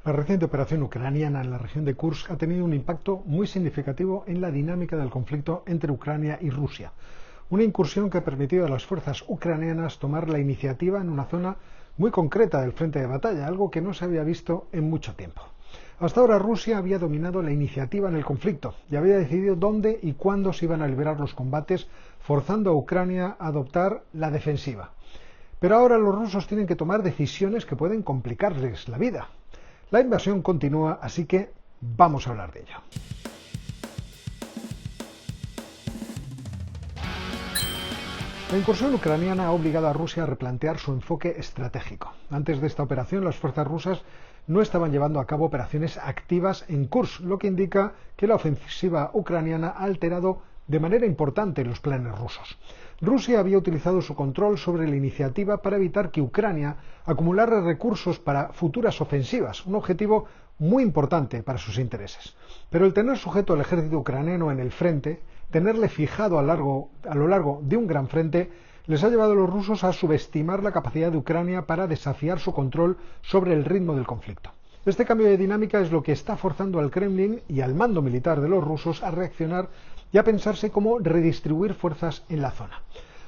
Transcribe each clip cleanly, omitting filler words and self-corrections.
La reciente operación ucraniana en la región de Kursk ha tenido un impacto muy significativo en la dinámica del conflicto entre Ucrania y Rusia. Una incursión que ha permitido a las fuerzas ucranianas tomar la iniciativa en una zona muy concreta del frente de batalla, algo que no se había visto en mucho tiempo. Hasta ahora Rusia había dominado la iniciativa en el conflicto y había decidido dónde y cuándo se iban a liberar los combates, forzando a Ucrania a adoptar la defensiva. Pero ahora los rusos tienen que tomar decisiones que pueden complicarles la vida. La invasión continúa, así que vamos a hablar de ello. La incursión ucraniana ha obligado a Rusia a replantear su enfoque estratégico. Antes de esta operación, las fuerzas rusas no estaban llevando a cabo operaciones activas en Kursk, lo que indica que la ofensiva ucraniana ha alterado de manera importante los planes rusos. Rusia había utilizado su control sobre la iniciativa para evitar que Ucrania acumulara recursos para futuras ofensivas, un objetivo muy importante para sus intereses. Pero el tener sujeto al ejército ucraniano en el frente, tenerle fijado a lo largo de un gran frente, les ha llevado a los rusos a subestimar la capacidad de Ucrania para desafiar su control sobre el ritmo del conflicto. Este cambio de dinámica es lo que está forzando al Kremlin y al mando militar de los rusos a reaccionar y a pensarse cómo redistribuir fuerzas en la zona.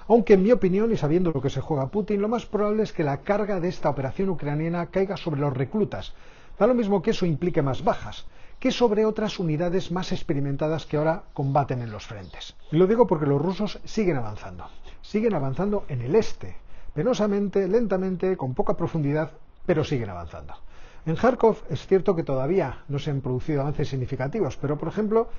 Aunque en mi opinión, y sabiendo lo que se juega Putin, lo más probable es que la carga de esta operación ucraniana caiga sobre los reclutas. Da lo mismo que eso implique más bajas, que sobre otras unidades más experimentadas que ahora combaten en los frentes. Y lo digo porque los rusos siguen avanzando en el este, penosamente, lentamente, con poca profundidad, pero siguen avanzando. En Kharkov es cierto que todavía no se han producido avances significativos, pero por ejemplo,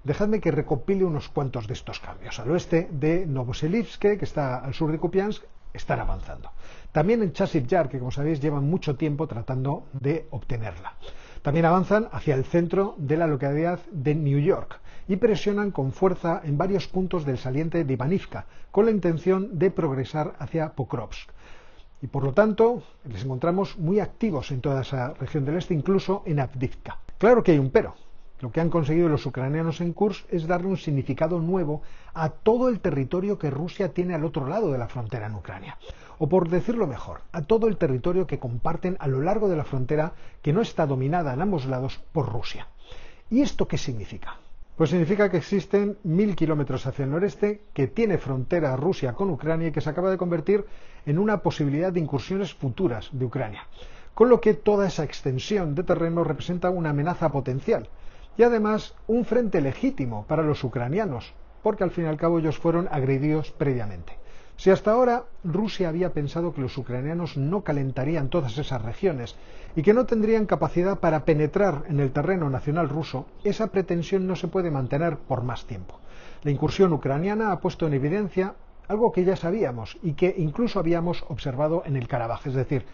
dejadme que recopile unos cuantos de estos cambios. Al oeste de Novoselivsk, que está al sur de Kupiansk, están avanzando. También en Chasiv Yar, que como sabéis llevan mucho tiempo tratando de obtenerla. También avanzan hacia el centro de la localidad de New York y presionan con fuerza en varios puntos del saliente de Ivanivka, con la intención de progresar hacia Pokrovsk. Y por lo tanto, les encontramos muy activos en toda esa región del este, incluso en Avdiivka. Claro que hay un pero. Lo que han conseguido los ucranianos en Kursk es darle un significado nuevo a todo el territorio que Rusia tiene al otro lado de la frontera en Ucrania. O por decirlo mejor, a todo el territorio que comparten a lo largo de la frontera que no está dominada en ambos lados por Rusia. ¿Y esto qué significa? Pues significa que existen 1000 kilómetros hacia el noreste, que tiene frontera Rusia con Ucrania y que se acaba de convertir en una posibilidad de incursiones futuras de Ucrania. Con lo que toda esa extensión de terreno representa una amenaza potencial. Y además un frente legítimo para los ucranianos, porque al fin y al cabo ellos fueron agredidos previamente. Si hasta ahora Rusia había pensado que los ucranianos no calentarían todas esas regiones y que no tendrían capacidad para penetrar en el terreno nacional ruso, esa pretensión no se puede mantener por más tiempo. La incursión ucraniana ha puesto en evidencia algo que ya sabíamos y que incluso habíamos observado en el Karabaj, es decir,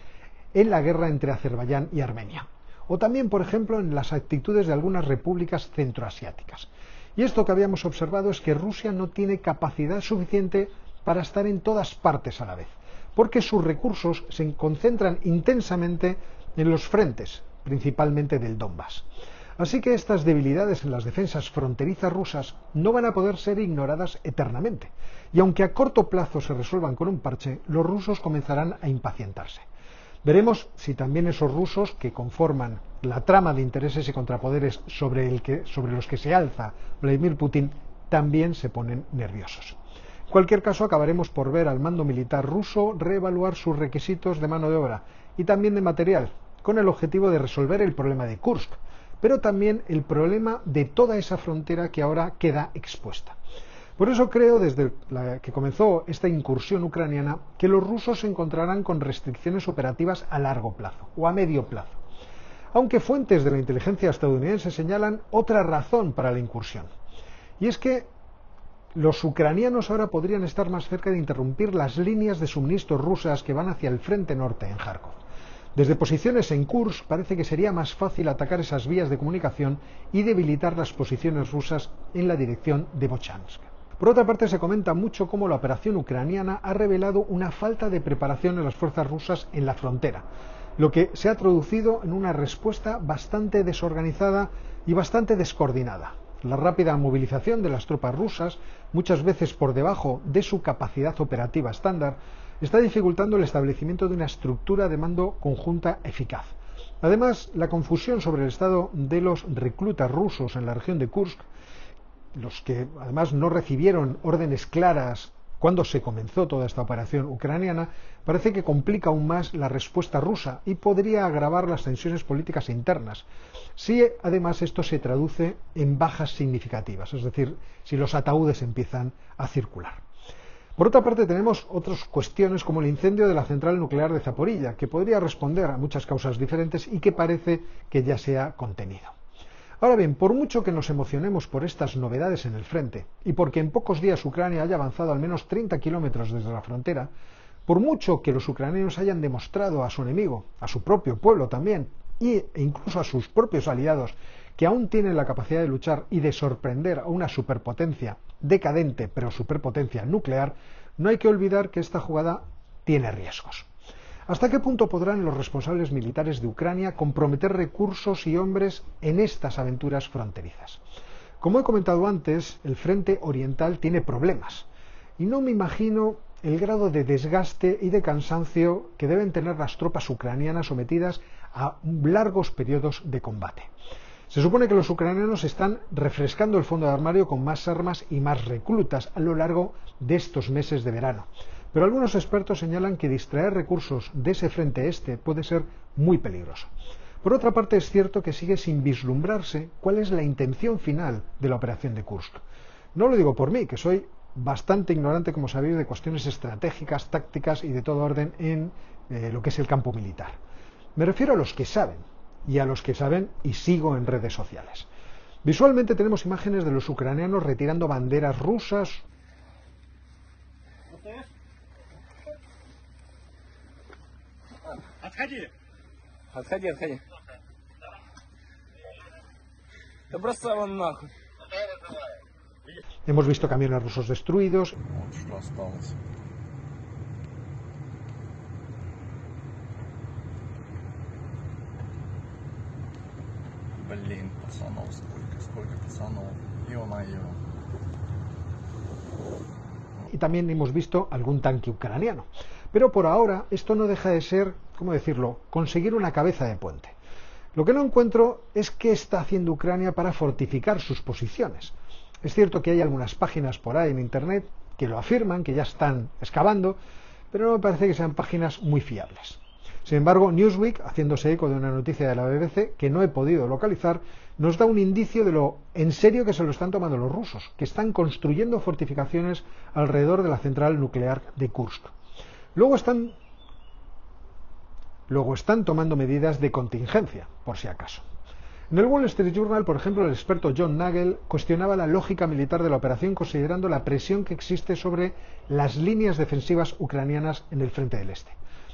en la guerra entre Azerbaiyán y Armenia. O también, por ejemplo, en las actitudes de algunas repúblicas centroasiáticas. Y esto que habíamos observado es que Rusia no tiene capacidad suficiente para estar en todas partes a la vez, porque sus recursos se concentran intensamente en los frentes, principalmente del Donbass. Así que estas debilidades en las defensas fronterizas rusas no van a poder ser ignoradas eternamente. Y aunque a corto plazo se resuelvan con un parche, los rusos comenzarán a impacientarse. Veremos si también esos rusos que conforman la trama de intereses y contrapoderes sobre los que se alza Vladimir Putin también se ponen nerviosos. En cualquier caso, acabaremos por ver al mando militar ruso reevaluar sus requisitos de mano de obra y también de material, con el objetivo de resolver el problema de Kursk, pero también el problema de toda esa frontera que ahora queda expuesta. Por eso creo, desde que comenzó esta incursión ucraniana, que los rusos se encontrarán con restricciones operativas a largo plazo o a medio plazo. Aunque fuentes de la inteligencia estadounidense señalan otra razón para la incursión. Y es que los ucranianos ahora podrían estar más cerca de interrumpir las líneas de suministro rusas que van hacia el frente norte en Kharkov. Desde posiciones en Kursk parece que sería más fácil atacar esas vías de comunicación y debilitar las posiciones rusas en la dirección de Vovchansk. Por otra parte, se comenta mucho cómo la operación ucraniana ha revelado una falta de preparación en las fuerzas rusas en la frontera, lo que se ha traducido en una respuesta bastante desorganizada y bastante descoordinada. La rápida movilización de las tropas rusas, muchas veces por debajo de su capacidad operativa estándar, está dificultando el establecimiento de una estructura de mando conjunta eficaz. Además, la confusión sobre el estado de los reclutas rusos en la región de Kursk, los que además no recibieron órdenes claras cuando se comenzó toda esta operación ucraniana, parece que complica aún más la respuesta rusa y podría agravar las tensiones políticas internas, si además esto se traduce en bajas significativas, es decir, si los ataúdes empiezan a circular. Por otra parte, tenemos otras cuestiones como el incendio de la central nuclear de Zaporilla, que podría responder a muchas causas diferentes y que parece que ya se ha contenido. Ahora bien, por mucho que nos emocionemos por estas novedades en el frente y porque en pocos días Ucrania haya avanzado al menos 30 kilómetros desde la frontera, por mucho que los ucranianos hayan demostrado a su enemigo, a su propio pueblo también, e incluso a sus propios aliados, que aún tienen la capacidad de luchar y de sorprender a una superpotencia decadente, pero superpotencia nuclear, no hay que olvidar que esta jugada tiene riesgos. ¿Hasta qué punto podrán los responsables militares de Ucrania comprometer recursos y hombres en estas aventuras fronterizas? Como he comentado antes, el frente oriental tiene problemas y no me imagino el grado de desgaste y de cansancio que deben tener las tropas ucranianas sometidas a largos periodos de combate. Se supone que los ucranianos están refrescando el fondo de armario con más armas y más reclutas a lo largo de estos meses de verano. Pero algunos expertos señalan que distraer recursos de ese frente este puede ser muy peligroso. Por otra parte, es cierto que sigue sin vislumbrarse cuál es la intención final de la operación de Kursk. No lo digo por mí, que soy bastante ignorante, como sabéis, de cuestiones estratégicas, tácticas y de todo orden en lo que es el campo militar. Me refiero a los que saben, y a los que saben y sigo en redes sociales. Visualmente tenemos imágenes de los ucranianos retirando banderas rusas. Hemos visto camiones rusos destruidos. Блин, пацанов, сколько пацанов. Ё-моё. Y también hemos visto algún tanque ucraniano. Pero por ahora esto no deja de ser, ¿cómo decirlo?, conseguir una cabeza de puente. Lo que no encuentro es qué está haciendo Ucrania para fortificar sus posiciones. Es cierto que hay algunas páginas por ahí en Internet que lo afirman, que ya están excavando, pero no me parece que sean páginas muy fiables. Sin embargo, Newsweek, haciéndose eco de una noticia de la BBC que no he podido localizar, nos da un indicio de lo en serio que se lo están tomando los rusos, que están construyendo fortificaciones alrededor de la central nuclear de Kursk. Luego están tomando medidas de contingencia, por si acaso. En el Wall Street Journal, por ejemplo, el experto John Nagel cuestionaba la lógica militar de la operación considerando la presión que existe sobre las líneas defensivas ucranianas en el frente del este.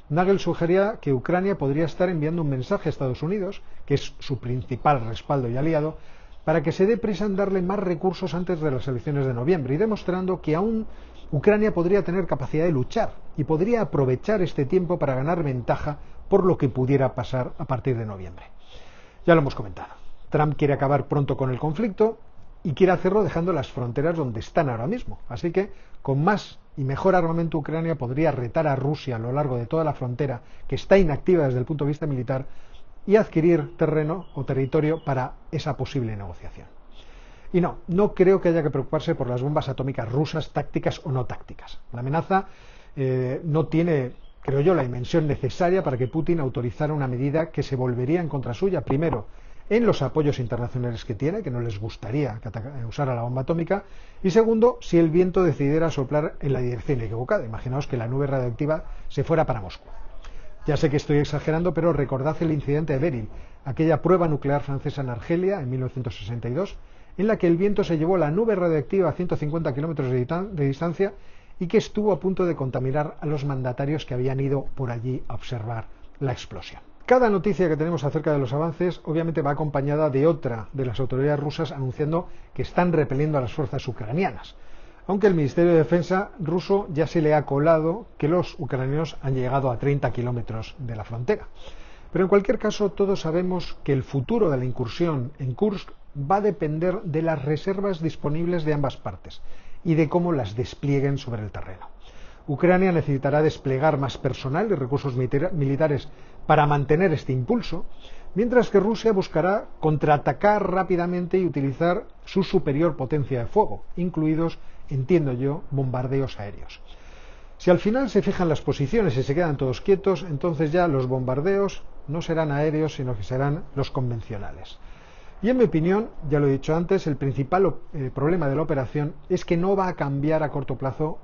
Nagel sugería que Ucrania podría estar enviando un mensaje a Estados Unidos, que es su principal respaldo y aliado, para que se dé prisa en darle más recursos antes de las elecciones de noviembre y demostrando que aún Ucrania podría tener capacidad de luchar y podría aprovechar este tiempo para ganar ventaja por lo que pudiera pasar a partir de noviembre. Ya lo hemos comentado. Trump quiere acabar pronto con el conflicto y quiere hacerlo dejando las fronteras donde están ahora mismo. Así que, con más y mejor armamento, Ucrania podría retar a Rusia a lo largo de toda la frontera, que está inactiva desde el punto de vista militar, y adquirir terreno o territorio para esa posible negociación. Y no creo que haya que preocuparse por las bombas atómicas rusas, tácticas o no tácticas. La amenaza no tiene, creo yo, la dimensión necesaria para que Putin autorizara una medida que se volvería en contra suya, primero, en los apoyos internacionales que tiene, que no les gustaría que usara la bomba atómica, y segundo, si el viento decidiera soplar en la dirección equivocada. Imaginaos que la nube radioactiva se fuera para Moscú. Ya sé que estoy exagerando, pero recordad el incidente de Beryl, aquella prueba nuclear francesa en Argelia en 1962, en la que el viento se llevó la nube radioactiva a 150 kilómetros de distancia y que estuvo a punto de contaminar a los mandatarios que habían ido por allí a observar la explosión. Cada noticia que tenemos acerca de los avances obviamente va acompañada de otra de las autoridades rusas anunciando que están repeliendo a las fuerzas ucranianas, aunque el Ministerio de Defensa ruso ya se le ha colado que los ucranianos han llegado a 30 kilómetros de la frontera. Pero en cualquier caso todos sabemos que el futuro de la incursión en Kursk va a depender de las reservas disponibles de ambas partes y de cómo las desplieguen sobre el terreno. Ucrania necesitará desplegar más personal y recursos militares para mantener este impulso, mientras que Rusia buscará contraatacar rápidamente y utilizar su superior potencia de fuego, incluidos, entiendo yo, bombardeos aéreos. Si al final se fijan las posiciones y se quedan todos quietos, entonces ya los bombardeos no serán aéreos, sino que serán los convencionales. Y en mi opinión, ya lo he dicho antes, el principal problema de la operación es que no va a cambiar a corto plazo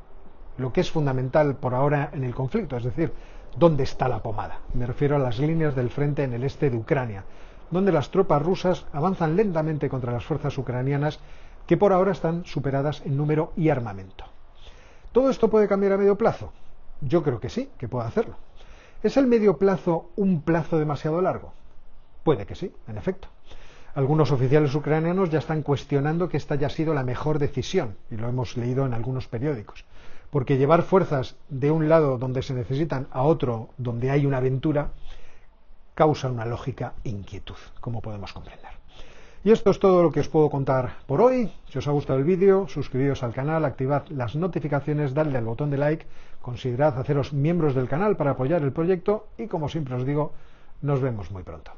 lo que es fundamental por ahora en el conflicto, es decir, dónde está la pomada. Me refiero a las líneas del frente en el este de Ucrania, donde las tropas rusas avanzan lentamente contra las fuerzas ucranianas, que por ahora están superadas en número y armamento. ¿Todo esto puede cambiar a medio plazo? Yo creo que sí, que puede hacerlo. ¿Es el medio plazo un plazo demasiado largo? Puede que sí, en efecto. Algunos oficiales ucranianos ya están cuestionando que esta haya sido la mejor decisión, y lo hemos leído en algunos periódicos, porque llevar fuerzas de un lado donde se necesitan a otro donde hay una aventura causa una lógica inquietud, como podemos comprender. Y esto es todo lo que os puedo contar por hoy. Si os ha gustado el vídeo, suscribíos al canal, activad las notificaciones, dadle al botón de like, considerad haceros miembros del canal para apoyar el proyecto y, como siempre os digo, nos vemos muy pronto.